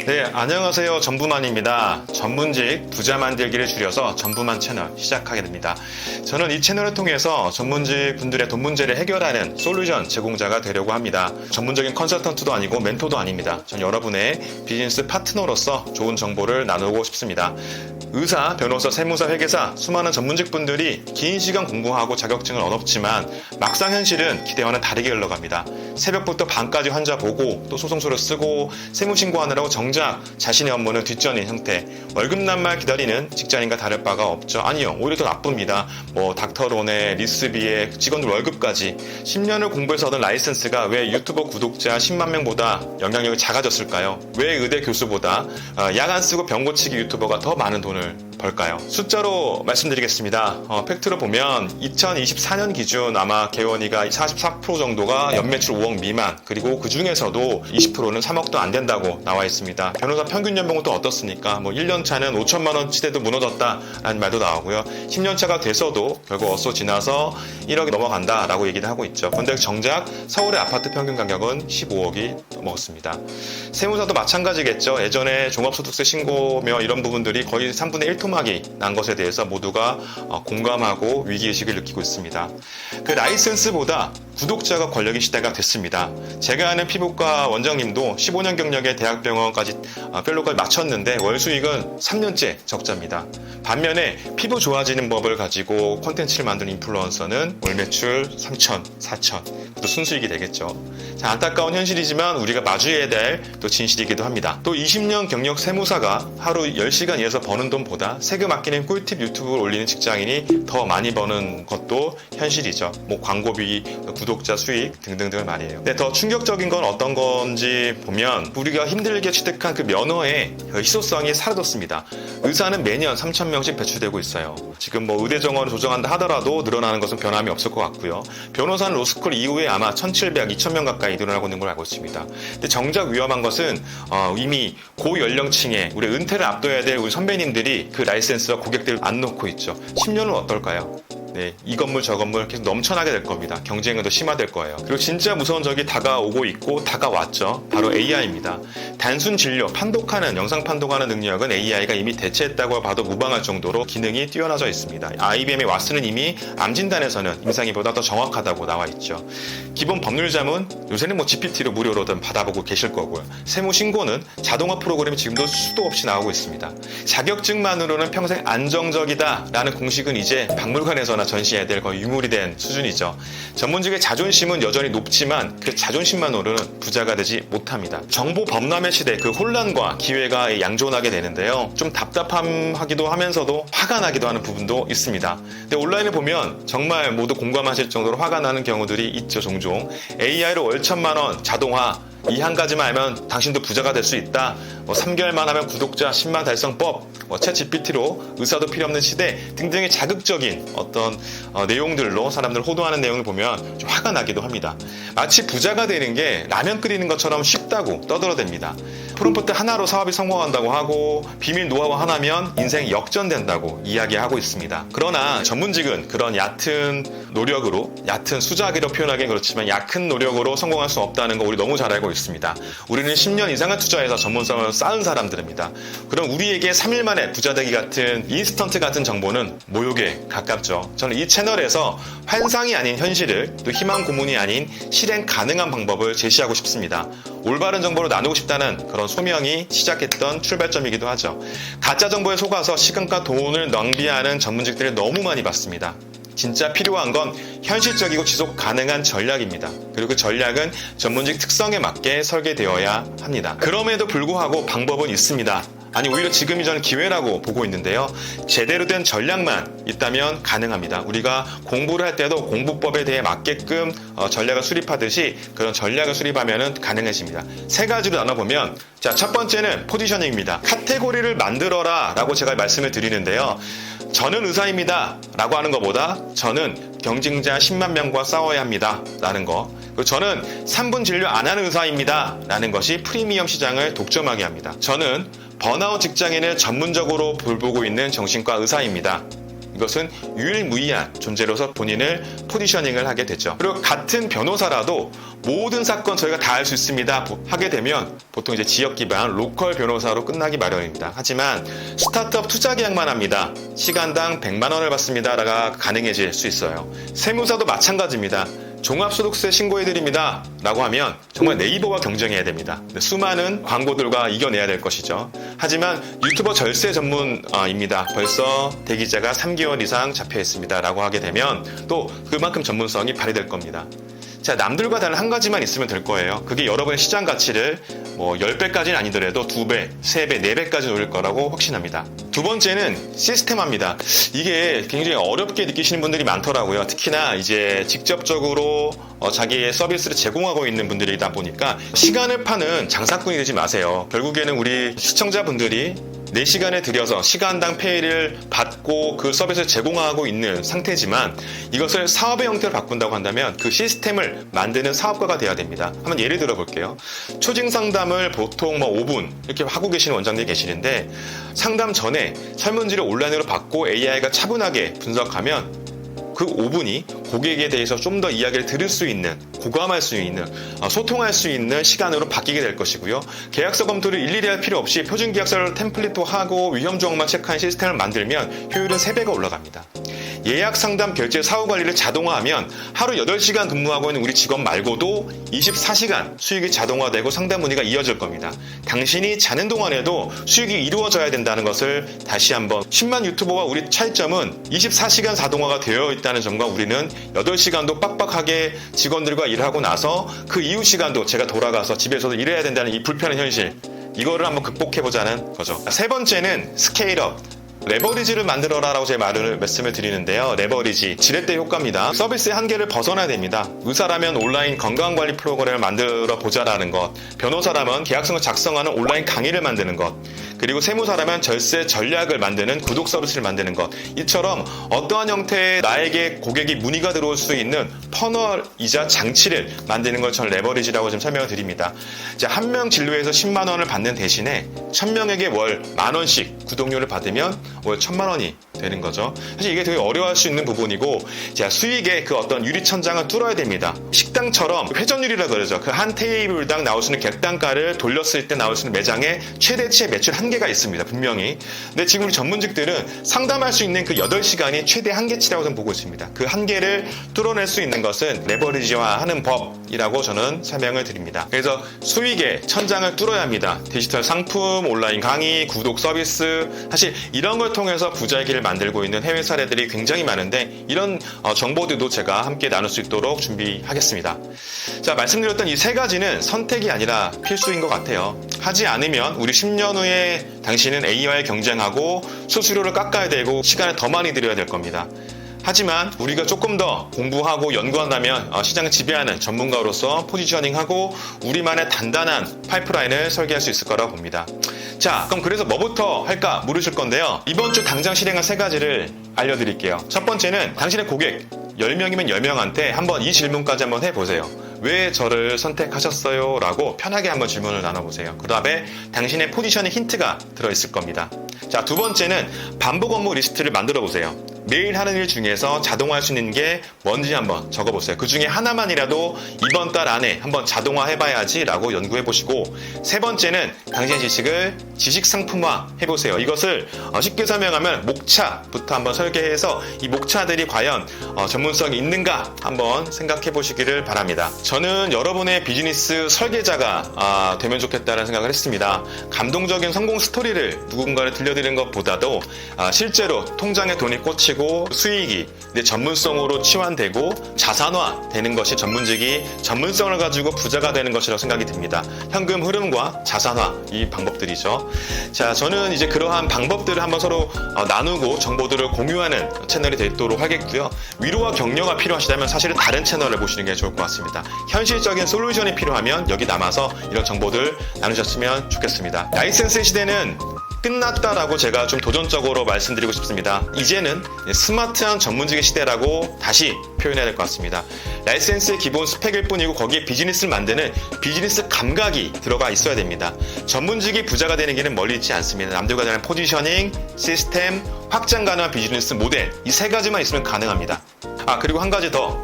네, 안녕하세요. 전부만입니다. 전문직 부자 만들기를 줄여서 전부만 채널 시작하게 됩니다. 저는 이 채널을 통해서 전문직 분들의 돈 문제를 해결하는 솔루션 제공자가 되려고 합니다. 전문적인 컨설턴트도 아니고 멘토도 아닙니다. 전 여러분의 비즈니스 파트너로서 좋은 정보를 나누고 싶습니다. 의사, 변호사, 세무사, 회계사, 수많은 전문직 분들이 긴 시간 공부하고 자격증을 얻었지만 막상 현실은 기대와는 다르게 흘러갑니다. 새벽부터 밤까지 환자 보고 또 소송서를 쓰고 세무신고하느라고 정작 자신의 업무는 뒷전인 형태. 월급날만 기다리는 직장인과 다를 바가 없죠. 아니요, 오히려 더 나쁩니다. 닥터론에 리스비에 직원들 월급까지 10년을 공부해서 얻은 라이센스가 왜 유튜버 구독자 10만 명보다 영향력이 작아졌을까요? 왜 의대 교수보다 약 안 쓰고 병 고치기 유튜버가 더 많은 돈을 벌까요? 숫자로 말씀드리겠습니다. 팩트로 보면 2024년 기준 아마 개원이가 44% 정도가 연매출 5억 미만, 그리고 그 중에서도 20%는 3억도 안 된다고 나와 있습니다. 변호사 평균 연봉은 또 어떻습니까? 1년 차는 5천만 원 치대도 무너졌다라는 말도 나오고요. 10년 차가 돼서도 결국 어서 지나서 1억이 넘어간다라고 얘기를 하고 있죠. 그런데 정작 서울의 아파트 평균 가격은 15억이 넘었습니다. 세무사도 마찬가지겠죠. 예전에 종합소득세 신고며 이런 부분들이 거의 3분의 1 토막이 난 것에 대해서 모두가 공감하고 위기의식을 느끼고 있습니다. 그 라이센스보다 구독자가 권력의 시대가 됐습니다. 제가 아는 피부과 원장님도 15년 경력의 대학병원까지 fellow 마쳤는데 월 수익은 3년째 적자입니다. 반면에 피부 좋아지는 법을 가지고 콘텐츠를 만드는 인플루언서는 월 매출 3천, 4천, 또 순수익이 되겠죠. 자, 안타까운 현실이지만 우리가 마주해야 될 또 진실이기도 합니다. 또 20년 경력 세무사가 하루 10시간 일해서 버는 돈보다 세금 아끼는 꿀팁 유튜브를 올리는 직장인이 더 많이 버는 것도 현실이죠. 광고비, 구독자 수익 등등등을 말이에요. 근데 더 충격적인 건 어떤 건지 보면 우리가 힘들게 취득한 그 면허의 희소성이 사라졌습니다. 의사는 매년 3,000명씩 배출되고 있어요. 지금 의대 정원을 조정한다 하더라도 늘어나는 것은 변함이 없을 것 같고요. 변호사는 로스쿨 이후에 아마 1,700, 2,000명 가까이 늘어나고 있는 걸 알고 있습니다. 근데 정작 위험한 것은 이미 고연령층에 우리 은퇴를 앞둬야 될 우리 선배님들이 그 라이센스와 고객들을 안 놓고 있죠. 10년은 어떨까요? 네, 이 건물 저 건물 계속 넘쳐나게 될 겁니다. 경쟁은 더 심화될 거예요. 그리고 진짜 무서운 적이 다가오고 있고 다가왔죠. 바로 AI입니다. 단순 진료, 판독하는, 영상 판독하는 능력은 AI가 이미 대체했다고 봐도 무방할 정도로 기능이 뛰어나져 있습니다. IBM의 왓슨은 이미 암 진단에서는 임상이보다 더 정확하다고 나와 있죠. 기본 법률 자문, 요새는 GPT로 무료로든 받아보고 계실 거고요. 세무 신고는 자동화 프로그램이 지금도 수도 없이 나오고 있습니다. 자격증만으로는 평생 안정적이다라는 공식은 이제 박물관에서나 전시해야 될 거의 유물이 된 수준이죠. 전문직의 자존심은 여전히 높지만 그 자존심만으로는 부자가 되지 못합니다. 정보 범람의 시대, 그 혼란과 기회가 양존하게 되는데요. 좀 답답하기도 하면서도 화가 나기도 하는 부분도 있습니다. 근데 온라인을 보면 정말 모두 공감하실 정도로 화가 나는 경우들이 있죠. 종종 AI로 월 1,000만 원 자동화, 이 한 가지만 알면 당신도 부자가 될 수 있다. 3개월만 하면 구독자 10만 달성법, 챗 GPT로 의사도 필요 없는 시대 등등의 자극적인 어떤 내용들로 사람들 호도하는 내용을 보면 좀 화가 나기도 합니다. 마치 부자가 되는 게 라면 끓이는 것처럼 쉽다고 떠들어댑니다. 프롬프트 하나로 사업이 성공한다고 하고 비밀 노하우 하나면 인생이 역전된다고 이야기하고 있습니다. 그러나 전문직은 그런 얕은 노력으로, 얕은 수작이로 표현하기는 그렇지만 약한 노력으로 성공할 수 없다는 거 우리 너무 잘 알고 있습니다. 우리는 10년 이상을 투자해서 전문성을 쌓은 사람들입니다. 그럼 우리에게 3일 만에 부자 되기 같은 인스턴트 같은 정보는 모욕에 가깝죠. 저는 이 채널에서 환상이 아닌 현실을, 또 희망 고문이 아닌 실행 가능한 방법을 제시하고 싶습니다. 올바른 정보를 나누고 싶다는 그런 소명이 시작했던 출발점이기도 하죠. 가짜 정보에 속아서 시간과 돈을 낭비하는 전문직들을 너무 많이 봤습니다. 진짜 필요한 건 현실적이고 지속 가능한 전략입니다. 그리고 그 전략은 전문직 특성에 맞게 설계되어야 합니다. 그럼에도 불구하고 방법은 있습니다. 아니, 오히려 지금이 저는 기회라고 보고 있는데요. 제대로 된 전략만 있다면 가능합니다. 우리가 공부를 할 때도 공부법에 대해 맞게끔 전략을 수립하듯이 그런 전략을 수립하면 가능해집니다. 세 가지로 나눠보면, 자, 첫 번째는 포지셔닝입니다. 카테고리를 만들어라 라고 제가 말씀을 드리는데요. 저는 의사입니다 라고 하는 것보다 저는 경쟁자 10만 명과 싸워야 합니다 라는 거, 그리고 저는 3분 진료 안 하는 의사입니다 라는 것이 프리미엄 시장을 독점하게 합니다. 저는 번아웃 직장인을 전문적으로 돌보고 있는 정신과 의사입니다. 이것은 유일무이한 존재로서 본인을 포지셔닝을 하게 되죠. 그리고 같은 변호사라도 모든 사건 저희가 다 할 수 있습니다 하게 되면 보통 이제 지역 기반 로컬 변호사로 끝나기 마련입니다. 하지만 스타트업 투자 계약만 합니다. 시간당 100만 원을 받습니다가 가능해질 수 있어요. 세무사도 마찬가지입니다. 종합소득세 신고해드립니다 라고 하면 정말 네이버와 경쟁해야 됩니다. 수많은 광고들과 이겨내야 될 것이죠. 하지만 유튜버 절세 전문입니다. 벌써 대기자가 3개월 이상 잡혀 있습니다 라고 하게 되면 또 그만큼 전문성이 발휘될 겁니다. 자, 남들과 다른 한 가지만 있으면 될 거예요. 그게 여러분의 시장 가치를 10배까지는 아니더라도 2배, 3배, 4배까지 올릴 거라고 확신합니다. 두 번째는 시스템화입니다. 이게 굉장히 어렵게 느끼시는 분들이 많더라고요. 특히나 이제 직접적으로 자기의 서비스를 제공하고 있는 분들이다 보니까 시간을 파는 장사꾼이 되지 마세요. 결국에는 우리 시청자분들이 4시간에 들여서 시간당 페이를 받고 그 서비스를 제공하고 있는 상태지만 이것을 사업의 형태로 바꾼다고 한다면 그 시스템을 만드는 사업가가 돼야 됩니다. 한번 예를 들어 볼게요. 초징 상담을 보통 5분 이렇게 하고 계시는 원장님이 계시는데 상담 전에 설문지를 온라인으로 받고 AI가 차분하게 분석하면 그 5분이 고객에 대해서 좀 더 이야기를 들을 수 있는, 공감할 수 있는, 소통할 수 있는 시간으로 바뀌게 될 것이고요. 계약서 검토를 일일이 할 필요 없이 표준 계약서를 템플릿화하고 위험 조항만 체크한 시스템을 만들면 효율은 3배가 올라갑니다. 예약 상담 결제 사후 관리를 자동화하면 하루 8시간 근무하고 있는 우리 직원 말고도 24시간 수익이 자동화되고 상담 문의가 이어질 겁니다. 당신이 자는 동안에도 수익이 이루어져야 된다는 것을 다시 한번 10만 유튜버와 우리 차이점은 24시간 자동화가 되어 있다는 점과 우리는 8시간도 빡빡하게 직원들과 일하고 나서 그 이후 시간도 제가 돌아가서 집에서도 일해야 된다는 이 불편한 현실, 이거를 한번 극복해보자는 거죠. 세 번째는 스케일업. 레버리지를 만들어라 라고 제 말씀을 드리는데요. 레버리지, 지렛대 효과입니다. 서비스의 한계를 벗어나야 됩니다. 의사라면 온라인 건강관리 프로그램을 만들어 보자라는 것, 변호사라면 계약서를 작성하는 온라인 강의를 만드는 것, 그리고 세무사라면 절세 전략을 만드는 구독 서비스를 만드는 것, 이처럼 어떠한 형태의 나에게 고객이 문의가 들어올 수 있는 터널이자 장치를 만드는 걸 저는 레버리지라고 좀 설명을 드립니다. 한 명 진료에서 10만 원을 받는 대신에 1000명에게 월 10,000원씩 구독료를 받으면 월 1,000만 원이 되는 거죠. 사실 이게 되게 어려워할 수 있는 부분이고, 수익의 그 어떤 유리천장을 뚫어야 됩니다. 식당처럼 회전율이라 그러죠. 그 한 테이블당 나올 수 있는 객단가를 돌렸을 때 나올 수 있는 매장의 최대치의 매출 한계가 있습니다. 분명히. 근데 지금 우리 전문직들은 상담할 수 있는 그 8시간이 최대 한계치라고 저는 보고 있습니다. 그 한계를 뚫어낼 수 있는 것은 레버리지화하는 법이라고 저는 설명을 드립니다. 그래서 수익의 천장을 뚫어야 합니다. 디지털 상품, 온라인 강의, 구독 서비스, 사실 이런 걸 통해서 부자의 길을 만들고 있는 해외 사례들이 굉장히 많은데 이런 정보들도 제가 함께 나눌 수 있도록 준비하겠습니다. 자, 말씀드렸던 이 3가지는 선택이 아니라 필수인 것 같아요. 하지 않으면 우리 10년 후에 당신은 A와의 경쟁하고 수수료를 깎아야 되고 시간을 더 많이 들여야 될 겁니다. 하지만 우리가 조금 더 공부하고 연구한다면 시장을 지배하는 전문가로서 포지셔닝하고 우리만의 단단한 파이프라인을 설계할 수 있을 거라고 봅니다. 자, 그럼 그래서 뭐부터 할까 물으실 건데요. 이번 주 당장 실행할 3가지를 알려드릴게요. 첫 번째는 당신의 고객 10명이면 10명한테 한번 이 질문까지 한번 해보세요. 왜 저를 선택하셨어요? 라고 편하게 한번 질문을 나눠보세요. 그 다음에 당신의 포지션의 힌트가 들어있을 겁니다. 자, 두 번째는 반복 업무 리스트를 만들어 보세요. 매일 하는 일 중에서 자동화할 수 있는 게 뭔지 한번 적어보세요. 그 중에 하나만이라도 이번 달 안에 한번 자동화 해봐야지 라고 연구해보시고, 세 번째는 당신의 지식을 지식 상품화 해보세요. 이것을 쉽게 설명하면 목차부터 한번 설계해서 이 목차들이 과연 전문성이 있는가 한번 생각해보시기를 바랍니다. 저는 여러분의 비즈니스 설계자가 되면 좋겠다는 생각을 했습니다. 감동적인 성공 스토리를 누군가를 들려드리는 것보다도 실제로 통장에 돈이 꽂히고 수익이 내 전문성으로 치환되고 자산화되는 것이 전문직이 전문성을 가지고 부자가 되는 것이라고 생각이 듭니다. 현금 흐름과 자산화, 이 방법들이죠. 자, 저는 이제 그러한 방법들을 한번 서로 나누고 정보들을 공유하는 채널이 되도록 하겠고요. 위로와 격려가 필요하시다면 사실은 다른 채널을 보시는 게 좋을 것 같습니다. 현실적인 솔루션이 필요하면 여기 남아서 이런 정보들 나누셨으면 좋겠습니다. 라이센스 시대는 끝났다라고 제가 좀 도전적으로 말씀드리고 싶습니다. 이제는 스마트한 전문직의 시대라고 다시 표현해야 될 것 같습니다. 라이센스의 기본 스펙일 뿐이고 거기에 비즈니스를 만드는 비즈니스 감각이 들어가 있어야 됩니다. 전문직이 부자가 되는 길은 멀리 있지 않습니다. 남들과 다른 포지셔닝, 시스템, 확장 가능한 비즈니스 모델, 이 세 가지만 있으면 가능합니다. 그리고 한 가지 더.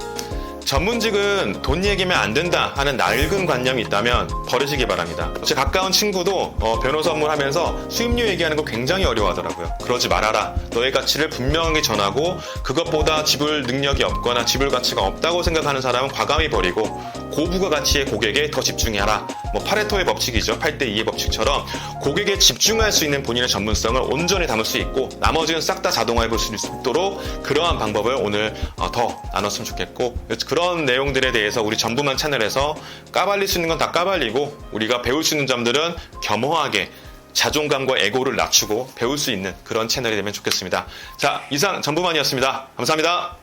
전문직은 돈 얘기면 안 된다 하는 낡은 관념이 있다면 버리시기 바랍니다. 제 가까운 친구도 변호사 업무를 하면서 수입료 얘기하는 거 굉장히 어려워하더라고요. 그러지 말아라. 너의 가치를 분명히 전하고 그것보다 지불 능력이 없거나 지불 가치가 없다고 생각하는 사람은 과감히 버리고 고부가 가치의 고객에 더 집중해라. 파레토의 법칙이죠. 8대2의 법칙처럼 고객에 집중할 수 있는 본인의 전문성을 온전히 담을 수 있고 나머지는 싹 다 자동화해 볼 수 있도록 그러한 방법을 오늘 더 나눴으면 좋겠고, 그런 내용들에 대해서 우리 전부만 채널에서 까발릴 수 있는 건 다 까발리고 우리가 배울 수 있는 점들은 겸허하게 자존감과 에고를 낮추고 배울 수 있는 그런 채널이 되면 좋겠습니다. 자, 이상 전부만이었습니다. 감사합니다.